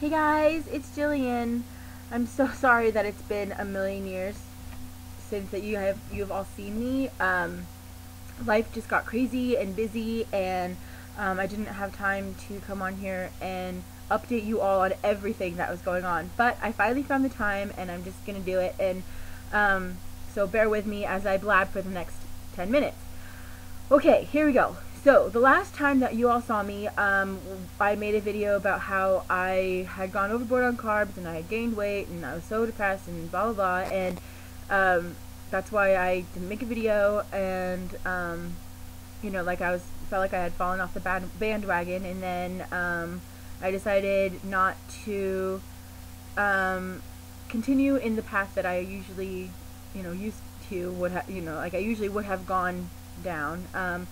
Hey guys, it's Jillian. I'm so sorry that it's been a million years since that you have all seen me. Life just got crazy and busy, and I didn't have time to come on here and update you all on everything that was going on. But I finally found the time, and I'm just gonna do it. And so bear with me as I blab for the next 10 minutes. Okay, here we go. So, the last time that you all saw me, I made a video about how I had gone overboard on carbs and I had gained weight and I was so depressed and blah blah blah, and that's why I didn't make a video. And like felt like I had fallen off the bandwagon, and then I decided not to continue in the path that I usually used to like I usually would have gone down.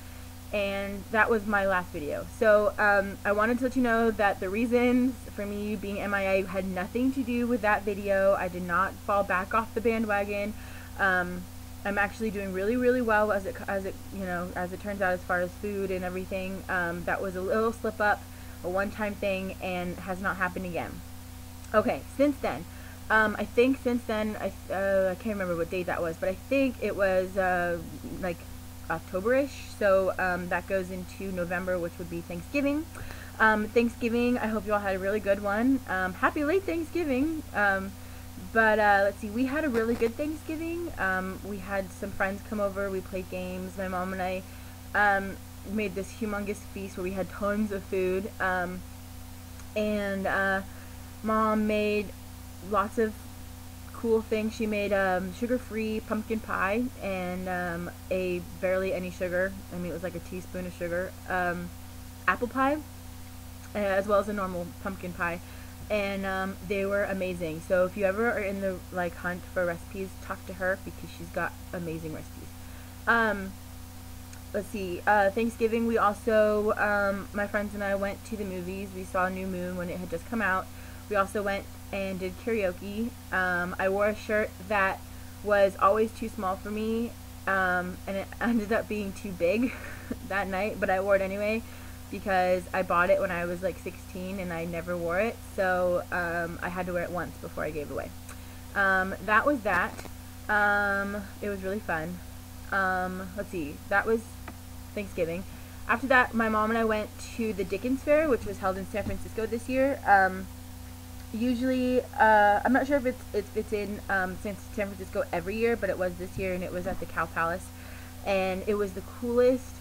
And that was my last video. So I wanted to let you know that the reasons for me being MIA had nothing to do with that video. I did not fall back off the bandwagon. I'm actually doing really, really well as it turns out, as far as food and everything. That was a little slip up, a one-time thing, and has not happened again. Okay, since then, I think since then, I can't remember what date that was, but I think it was like October-ish, so that goes into November, which would be Thanksgiving. Thanksgiving, I hope you all had a really good one. Happy late Thanksgiving. But let's see, we had a really good Thanksgiving. We had some friends come over, we played games. My mom and I made this humongous feast where we had tons of food, and Mom made lots of cool thing. She made sugar-free pumpkin pie and a barely any sugar, I mean it was like a teaspoon of sugar, apple pie, as well as a normal pumpkin pie, and they were amazing. So if you ever are in the hunt for recipes, talk to her because she's got amazing recipes. Let's see, Thanksgiving we also, my friends and I went to the movies. We saw New Moon when it had just come out. We also went and did karaoke. I wore a shirt that was always too small for me, and it ended up being too big that night, but I wore it anyway because I bought it when I was like 16 and I never wore it, so I had to wear it once before I gave it away. That was that. It was really fun. Let's see, that was Thanksgiving. After that, my mom and I went to the Dickens Fair, which was held in San Francisco this year. Usually, I'm not sure if it's in San Francisco every year, but it was this year, and it was at the Cow Palace, and it was the coolest,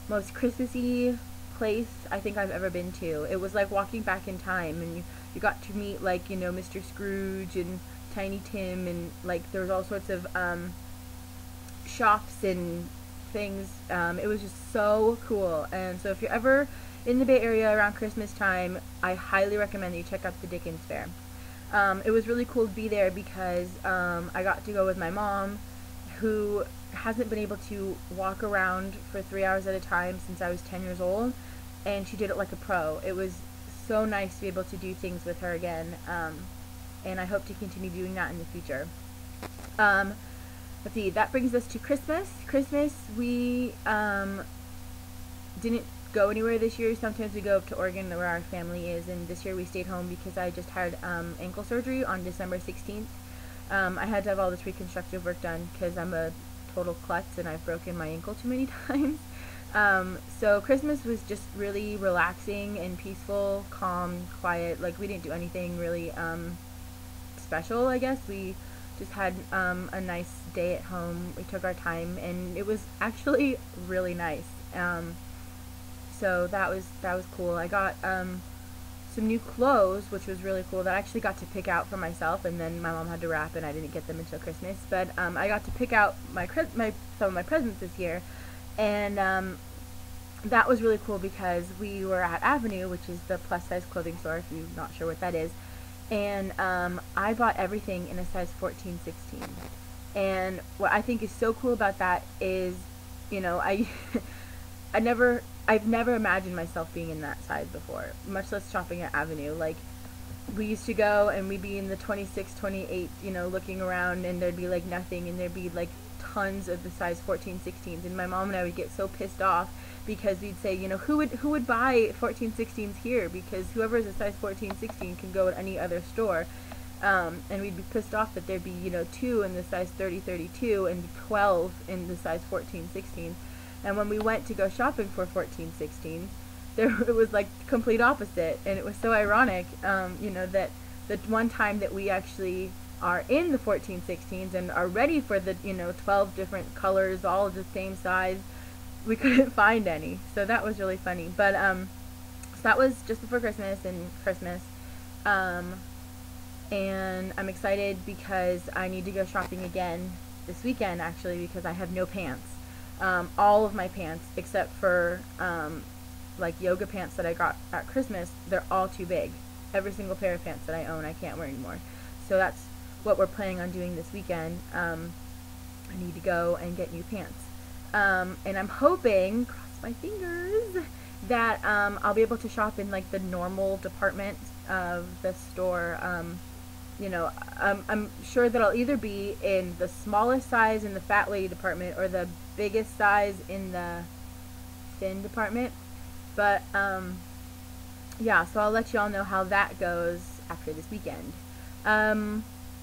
most Christmassy place I think I've ever been to. It was like walking back in time, and you got to meet Mr. Scrooge and Tiny Tim, and there was all sorts of shops and things. It was just so cool. And so if you're ever in the Bay Area around Christmas time, I highly recommend that you check out the Dickens Fair. It was really cool to be there because I got to go with my mom, who hasn't been able to walk around for 3 hours at a time since I was 10 years old, and she did it like a pro. It was so nice to be able to do things with her again, and I hope to continue doing that in the future. Let's see, that brings us to Christmas. Christmas, we didn't go anywhere this year. Sometimes we go up to Oregon where our family is, and this year we stayed home because I just had ankle surgery on December 16th. I had to have all this reconstructive work done because I'm a total klutz and I've broken my ankle too many times. So Christmas was just really relaxing and peaceful, calm, quiet. We didn't do anything really special, I guess. We just had a nice day at home. We took our time, and it was actually really nice. So that was cool. I got some new clothes, which was really cool, that I actually got to pick out for myself, and then my mom had to wrap, and I didn't get them until Christmas. But I got to pick out some of my presents this year, and that was really cool because we were at Avenue, which is the plus-size clothing store, if you're not sure what that is, and I bought everything in a size 14, 16. And what I think is so cool about that is, I've never imagined myself being in that size before, much less shopping at Avenue. We used to go and we'd be in the 26, 28, looking around, and there'd be nothing, and there'd be tons of the size 14, 16s, and my mom and I would get so pissed off because we'd say, you know, who would buy 14, 16s here, because whoever is a size 14, 16 can go at any other store. And we'd be pissed off that there'd be, you know, 2 in the size 30, 32 and 12 in the size 14, 16. And when we went to go shopping for 14, 16, it was like complete opposite. And it was so ironic, you know, that the one time that we actually are in the 14, 16s and are ready for the, you know, 12 different colors, all of the same size, we couldn't find any. So that was really funny. But, so that was just before Christmas and Christmas. And I'm excited because I need to go shopping again this weekend, actually, because I have no pants. All of my pants, except for like yoga pants that I got at Christmas, they're all too big. Every single pair of pants that I own, I can't wear anymore. So that's what we're planning on doing this weekend. I need to go and get new pants. And I'm hoping, cross my fingers, that I'll be able to shop in like the normal department of the store. You know, I'm sure that I'll either be in the smallest size in the fat lady department or the biggest size in the thin department. But, yeah, so I'll let you all know how that goes after this weekend.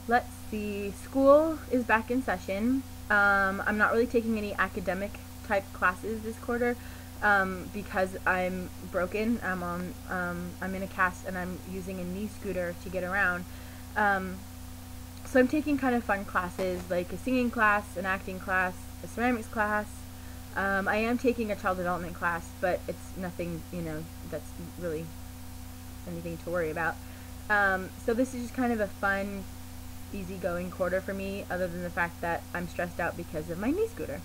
Let's see, school is back in session. I'm not really taking any academic type classes this quarter, because I'm broken. I'm in a cast and I'm using a knee scooter to get around. So I'm taking kind of fun classes, like a singing class, an acting class, a ceramics class. I am taking a child development class, but it's nothing, you know, that's really anything to worry about. So this is just kind of a fun, easygoing quarter for me, other than the fact that I'm stressed out because of my knee scooter.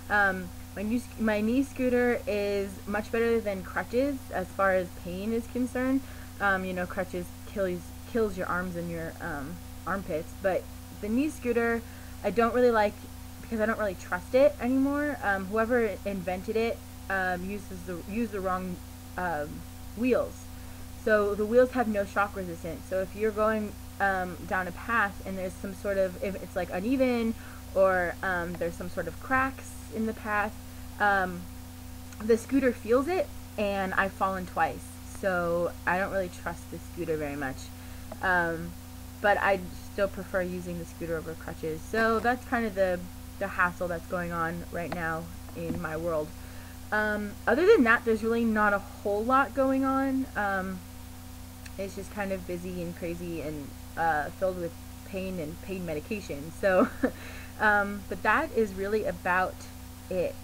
My knee scooter is much better than crutches as far as pain is concerned. You know, crutches kills your arms and your armpits, but the knee scooter I don't really like because I don't really trust it anymore. Whoever invented it used the wrong wheels. So the wheels have no shock resistance. So if you're going down a path and there's some sort of, if it's like uneven or there's some sort of cracks in the path, the scooter feels it, and I've fallen twice. So I don't really trust the scooter very much. But I still prefer using the scooter over crutches. So that's kind of the hassle that's going on right now in my world. Other than that, there's really not a whole lot going on. It's just kind of busy and crazy and filled with pain and pain medication. So, but that is really about it.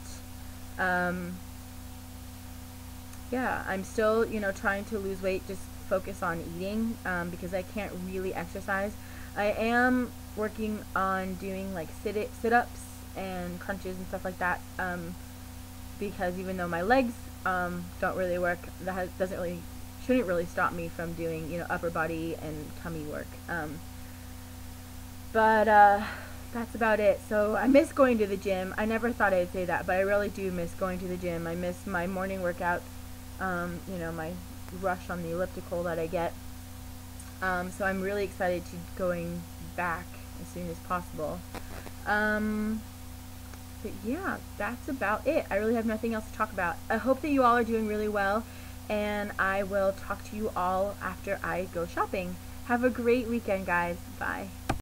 Yeah, I'm still, you know, trying to lose weight, just focus on eating, because I can't really exercise. I am working on doing like sit-ups and crunches and stuff like that, because even though my legs don't really work, that shouldn't really stop me from doing, you know, upper body and tummy work. But that's about it. So I miss going to the gym. I never thought I'd say that, but I really do miss going to the gym. I miss my morning workout, you know, my rush on the elliptical that I get. So I'm really excited to going back as soon as possible. But yeah, that's about it. I really have nothing else to talk about. I hope that you all are doing really well, and I will talk to you all after I go shopping. Have a great weekend, guys. Bye.